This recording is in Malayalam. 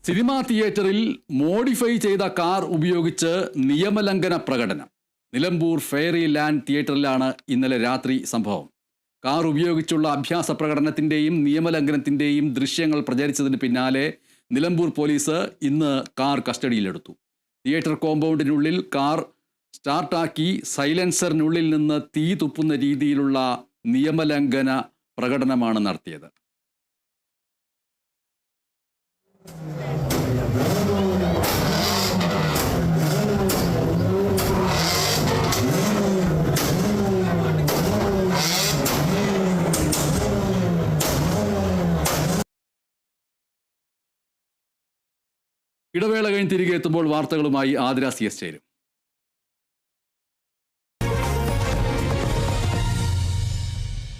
സിനിമാ തിയേറ്ററിൽ മോഡിഫൈ ചെയ്ത കാർ ഉപയോഗിച്ച് നിയമലംഘന പ്രകടനം. നിലമ്പൂർ ഫെയറി ലാൻഡ് തിയേറ്ററിലാണ് ഇന്നലെ രാത്രി സംഭവം. കാർ ഉപയോഗിച്ചുള്ള അഭ്യാസ പ്രകടനത്തിൻ്റെയും നിയമലംഘനത്തിൻ്റെയും ദൃശ്യങ്ങൾ പ്രചരിച്ചതിന് പിന്നാലെ നിലമ്പൂർ പോലീസ് ഇന്ന് കാർ കസ്റ്റഡിയിലെടുത്തു. തിയേറ്റർ കോമ്പൗണ്ടിനുള്ളിൽ കാർ സ്റ്റാർട്ടാക്കി സൈലൻസറിനുള്ളിൽ നിന്ന് തീ തുപ്പുന്ന രീതിയിലുള്ള നിയമലംഘന പ്രകടനമാണ് നടത്തിയത്. ഇടവേള കഴിഞ്ഞ് തിരികെ എത്തുമ്പോൾ വാർത്തകളുമായി ആതിര CS ചേരും.